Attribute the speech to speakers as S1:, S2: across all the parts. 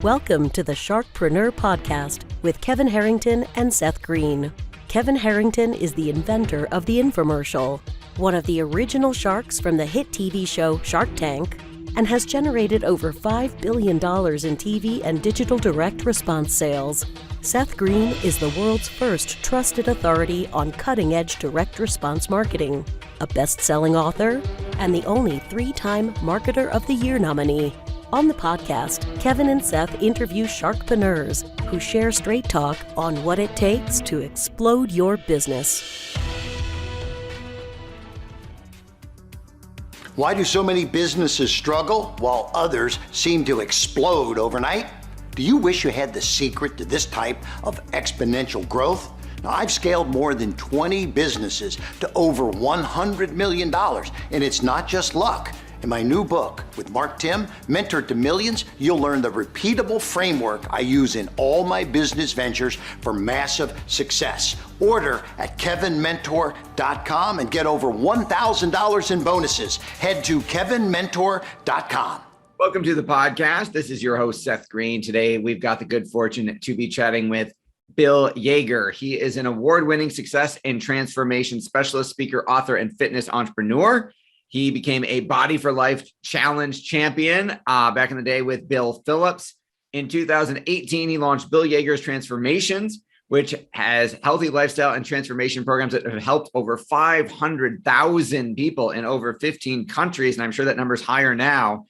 S1: Welcome to the Sharkpreneur podcast with Kevin Harrington and Seth Green. Kevin Harrington is the inventor of the infomercial, one of the original sharks from the hit TV show Shark Tank, and has generated over $5 billion in TV and digital direct response sales. Seth Green is the world's first trusted authority on cutting-edge direct response marketing, a best-selling author, and the only 3-time Marketer of the Year nominee. On the podcast, Kevin and Seth interview sharkpreneurs who share straight talk on what it takes to explode your business.
S2: Why do so many businesses struggle while others seem to explode overnight? Do you wish you had the secret to this type of exponential growth? Now, I've scaled more than 20 businesses to over $100 million, and it's not just luck. In my new book with Mark Tim, Mentor to Millions, you'll learn the repeatable framework I use in all my business ventures for massive success. Order at kevinmentor.com and get over $1,000 in bonuses. Head to kevinmentor.com.
S3: Welcome to the podcast. This is your host, Seth Green. Today, we've got the good fortune to be chatting with Bill Yeager. He is an award-winning success and transformation specialist, speaker, author, and fitness entrepreneur. He became a Body for Life Challenge champion back in the day with Bill Phillips. In 2018, he launched Bill Yeager's Transformations, which has healthy lifestyle and transformation programs that have helped over 500,000 people in over 15 countries. And I'm sure that number is higher now.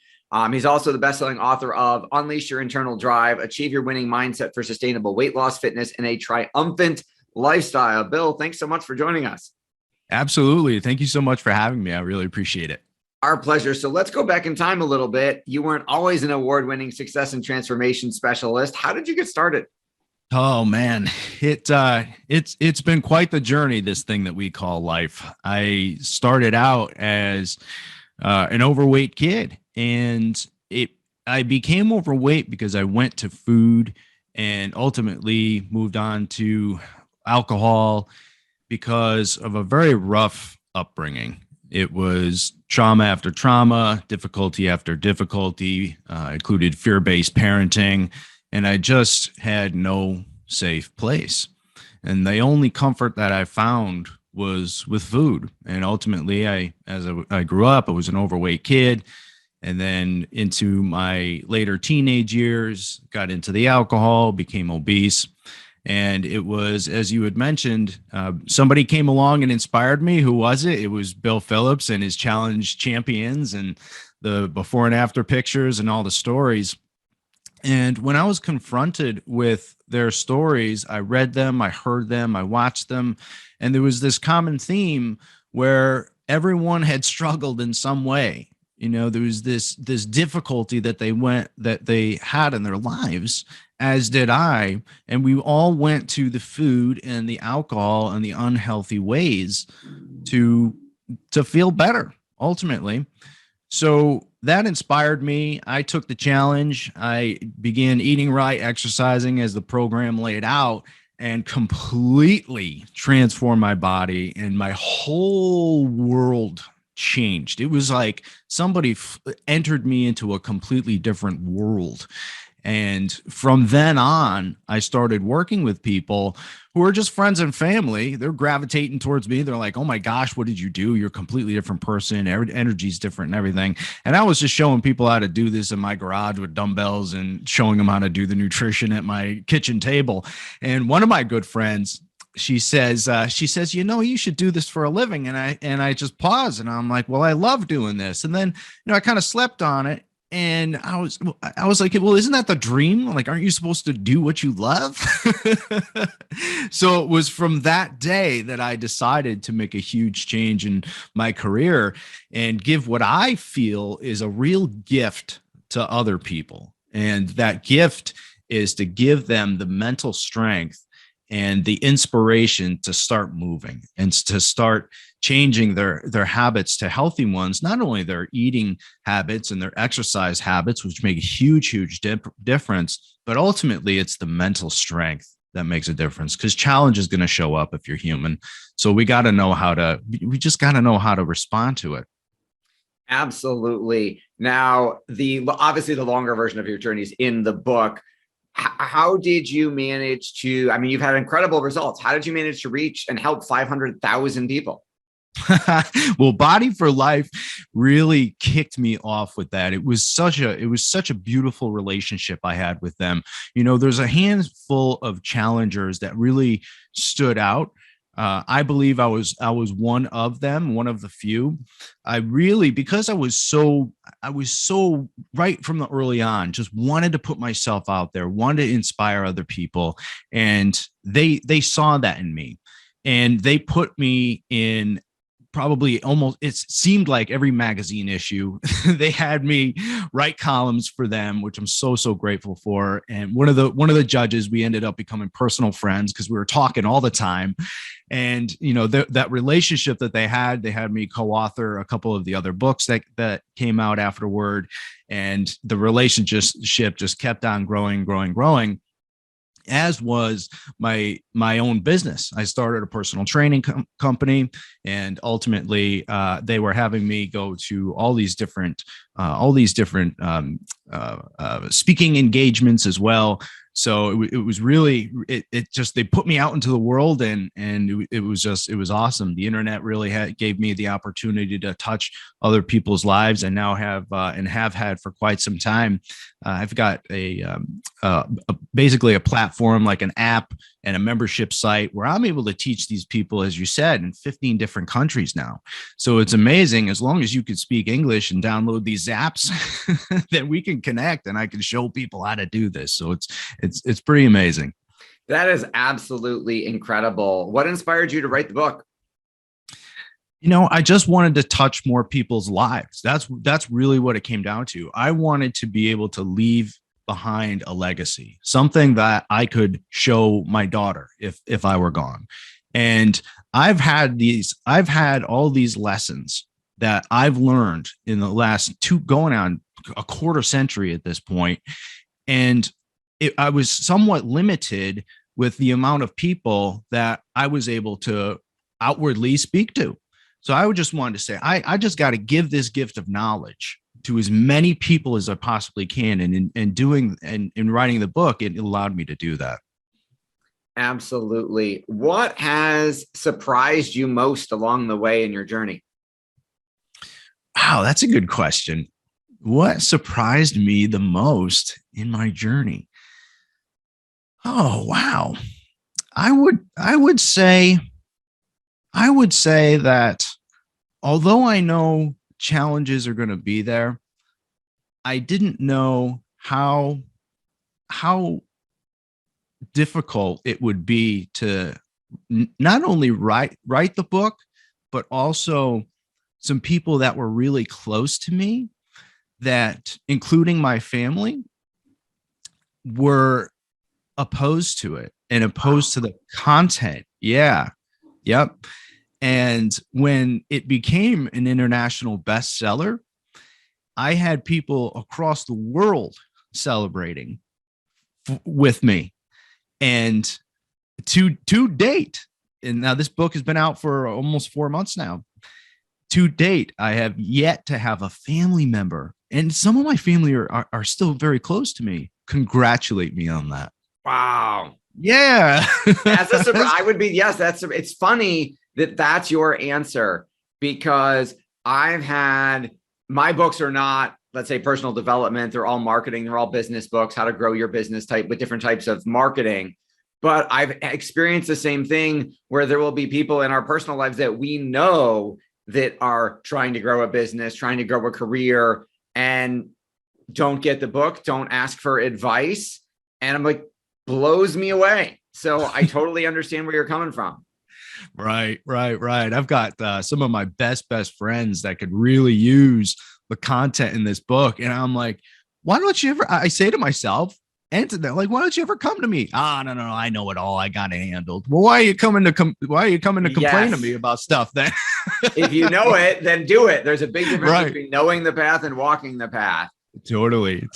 S3: He's also the best-selling author of Unleash Your Internal Drive, Achieve Your Winning Mindset for Sustainable Weight Loss, Fitness, and a Triumphant Lifestyle. Bill, thanks so much for joining us.
S4: Absolutely. Thank you so much for having me. I really appreciate it.
S3: Our pleasure. So let's go back in time a little bit. You weren't always an award-winning success and transformation specialist. How did you get started?
S4: Oh man, it's been quite the journey, this thing that we call life. I started out as an overweight kid, and I became overweight because I went to food and ultimately moved on to alcohol because of a very rough upbringing. It was trauma after trauma, difficulty after difficulty, included fear-based parenting, and I just had no safe place. And the only comfort that I found was with food. And ultimately, as I grew up, I was an overweight kid. And then into my later teenage years, got into the alcohol, became obese. And it was, as you had mentioned, somebody came along and inspired me. Who was it? It was Bill Phillips and his challenge champions and the before and after pictures and all the stories. And when I was confronted with their stories, I read them, I heard them, I watched them. And there was this common theme where everyone had struggled in some way. You know, there was this difficulty that they had in their lives, as did I. And we all went to the food and the alcohol and the unhealthy ways to feel better, ultimately. So that inspired me. I took the challenge. I began eating right, exercising as the program laid out, and completely transformed my body, and my whole world changed. It was like somebody entered me into a completely different world. And from then on, I started working with people who are just friends and family. They're gravitating towards me. They're like, oh my gosh, what did you do? You're a completely different person. Energy's different and everything. And I was just showing people how to do this in my garage with dumbbells and showing them how to do the nutrition at my kitchen table. And one of my good friends, she says, you know, you should do this for a living. And I just paused and I'm like, well, I love doing this. And then, you know, I kind of slept on it. And I was like, well, isn't that the dream? Like, aren't you supposed to do what you love? So it was from that day that I decided to make a huge change in my career and give what I feel is a real gift to other people. And that gift is to give them the mental strength and the inspiration to start moving and to start changing their habits to healthy ones, not only their eating habits and their exercise habits, which make a huge difference, but ultimately it's the mental strength that makes a difference, because challenge is going to show up if you're human. So we just got to know how to respond to it.
S3: Absolutely. Now, obviously the longer version of your journey is in the book. How did you manage to, I mean, you've had incredible results. How did you manage to reach and help 500,000 people?
S4: Well, Body for Life really kicked me off with that. It was such a beautiful relationship I had with them. There's a handful of challengers that really stood out. I believe I was one of them, one of the few. Because I was so right from the early on, just wanted to put myself out there, wanted to inspire other people, and they saw that in me, and they put me in probably almost, it seemed like every magazine issue. They had me write columns for them, which I'm so grateful for. And one of the judges, we ended up becoming personal friends because we were talking all the time. And that relationship that they had me co-author a couple of the other books that came out afterward, and the relationship just kept on growing, as was my own business. I started a personal training company, and ultimately they were having me go to all these different speaking engagements as well. So it was really, they put me out into the world, and it was awesome. The internet really gave me the opportunity to touch other people's lives, and now have had for quite some time. I've got basically a platform, like an app and a membership site, where I'm able to teach these people, as you said, in 15 different countries now. So it's amazing. As long as you can speak English and download these apps, then we can connect, and I can show people how to do this. So it's pretty amazing.
S3: That is absolutely incredible. What inspired you to write the book?
S4: I just wanted to touch more people's lives. That's really what it came down to. I wanted to be able to leave behind a legacy, something that I could show my daughter if I were gone. And I've had all these lessons that I've learned in the last going on a quarter century at this point. And I was somewhat limited with the amount of people that I was able to outwardly speak to. So I would just wanted to say, I just got to give this gift of knowledge to as many people as I possibly can. And in writing the book, it allowed me to do that.
S3: Absolutely. What has surprised you most along the way in your journey?
S4: Wow, that's a good question. What surprised me the most in my journey? Oh, wow. I would say that although I know challenges are going to be there, I didn't know how difficult it would be to not only write the book, but also some people that were really close to me, that, including my family, were opposed to it and opposed to the content. Yeah. Yep. And when it became an international bestseller, I had people across the world celebrating with me. And to date, and now this book has been out for almost 4 months now. To date, I have yet to have a family member, and some of my family are still very close to me, congratulate me on that.
S3: Wow.
S4: Yeah.
S3: That's a surprise. I would be, yes, it's funny that's your answer, because I've had, my books are not, let's say, personal development. They're all marketing. They're all business books, how to grow your business with different types of marketing. But I've experienced the same thing, where there will be people in our personal lives that we know that are trying to grow a business, trying to grow a career, and don't get the book, don't ask for advice. And I'm like, blows me away. So I totally understand where you're coming from.
S4: Right. I've got some of my best friends that could really use the content in this book. And I'm like, why don't you ever, I say to myself and to them, like, why don't you ever come to me? No, I know it all. I got it handled. Well, why are you coming to complain to me about stuff then?
S3: If you know it, then do it. There's a big difference between knowing the path and walking the path.
S4: Totally.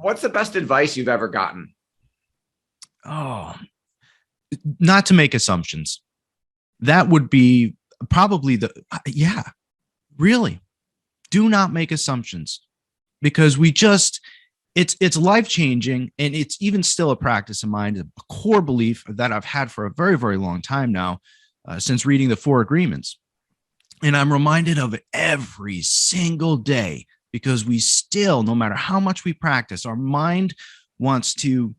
S3: What's the best advice you've ever gotten?
S4: Oh, not to make assumptions. That would be probably really. do not make assumptions, because it's life-changing. And it's even still a practice of mine, a core belief that I've had for a very, very long time now, since reading the 4 Agreements. And I'm reminded of it every single day, because we still, no matter how much we practice, our mind wants to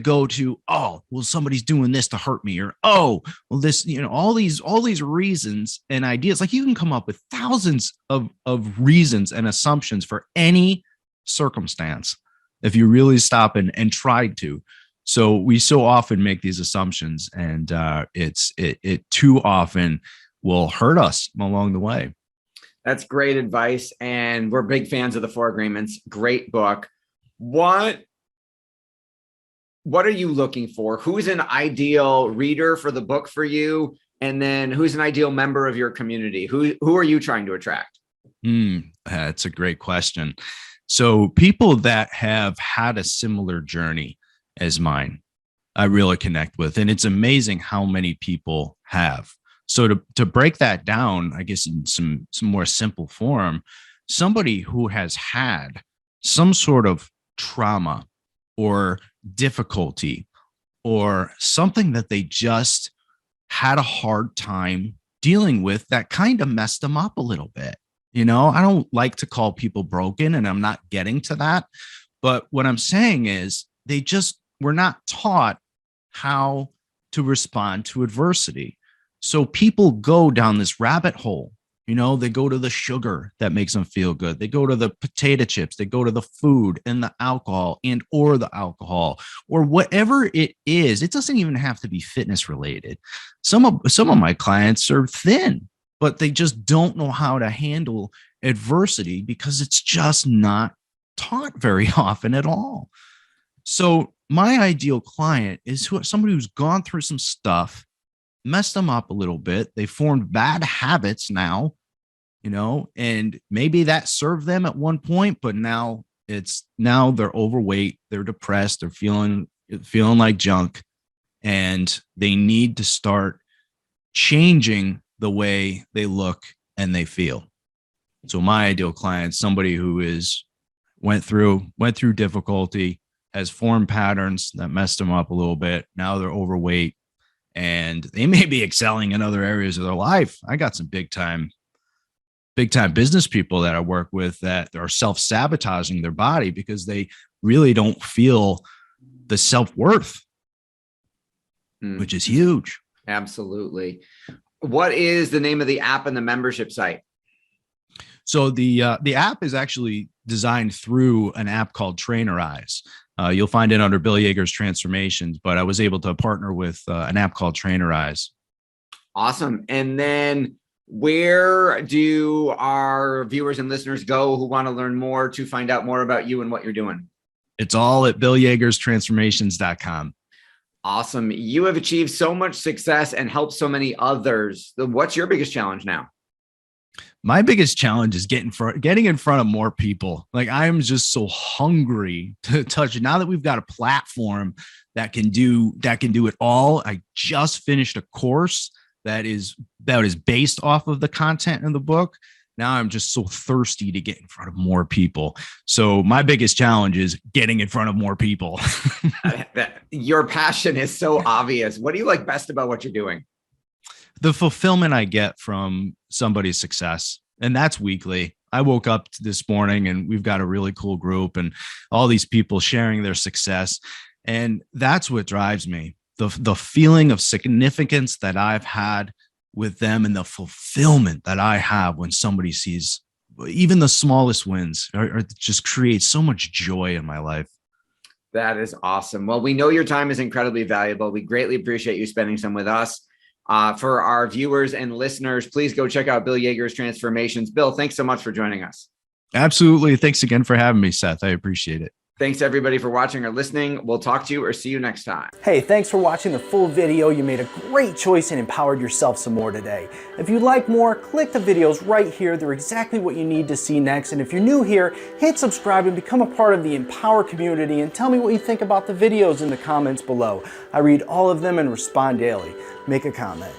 S4: go to, oh, well, somebody's doing this to hurt me, or, oh, well, this, all these reasons and ideas. Like, you can come up with thousands of reasons and assumptions for any circumstance if you really stop and tried to. So we so often make these assumptions, and it too often will hurt us along the way.
S3: That's great advice. And we're big fans of the 4 Agreements. Great book. What are you looking for? Who's an ideal reader for the book for you? And then who's an ideal member of your community? Who are you trying to attract?
S4: That's a great question. So people that have had a similar journey as mine, I really connect with. And it's amazing how many people have. So to break that down, I guess in some more simple form, somebody who has had some sort of trauma or difficulty or something that they just had a hard time dealing with that kind of messed them up a little bit. I don't like to call people broken, and I'm not getting to that. But what I'm saying is they just were not taught how to respond to adversity. So people go down this rabbit hole. They go to the sugar that makes them feel good. They go to the potato chips. They go to the food and the alcohol or the alcohol, or whatever it is. It doesn't even have to be fitness related. Some of my clients are thin, but they just don't know how to handle adversity because it's just not taught very often at all. So my ideal client is somebody who's gone through some stuff, messed them up a little bit. They formed bad habits now, and maybe that served them at one point, but now they're overweight, they're depressed, they're feeling like junk, and they need to start changing the way they look and they feel. So my ideal client, somebody who went through difficulty, has formed patterns that messed them up a little bit. Now they're overweight, and they may be excelling in other areas of their life. I got some big time business people that I work with that are self-sabotaging their body because they really don't feel the self-worth, which is huge.
S3: Absolutely. What is the name of the app and the membership site?
S4: So the app is actually designed through an app called Trainerize. You'll find it under Bill Yeager's Transformations, but I was able to partner with an app called Trainerize.
S3: Awesome. And then where do our viewers and listeners go who want to learn more to find out more about you and what you're doing?
S4: It's all at BillYeagersTransformations.com.
S3: Awesome. You have achieved so much success and helped so many others. What's your biggest challenge now?
S4: My biggest challenge is getting in front of more people. Like, I'm just so hungry to touch. Now that we've got a platform that can do it all. I just finished a course that is based off of the content in the book. Now I'm just so thirsty to get in front of more people. So my biggest challenge is getting in front of more people.
S3: Your passion is so obvious. What do you like best about what you're doing?
S4: The fulfillment I get from somebody's success. And that's weekly. I woke up this morning and we've got a really cool group and all these people sharing their success. And that's what drives me. The feeling of significance that I've had with them and the fulfillment that I have when somebody sees even the smallest wins or just creates so much joy in my life.
S3: That is awesome. Well, we know your time is incredibly valuable. We greatly appreciate you spending some with us. For our viewers and listeners, please go check out Bill Yeager's Transformations. Bill, thanks so much for joining us.
S4: Absolutely. Thanks again for having me, Seth. I appreciate it.
S3: Thanks everybody for watching or listening. We'll talk to you or see you next time.
S5: Hey, thanks for watching the full video. You made a great choice and empowered yourself some more today. If you'd like more, click the videos right here. They're exactly what you need to see next. And if you're new here, hit subscribe and become a part of the Empower community and tell me what you think about the videos in the comments below. I read all of them and respond daily. Make a comment.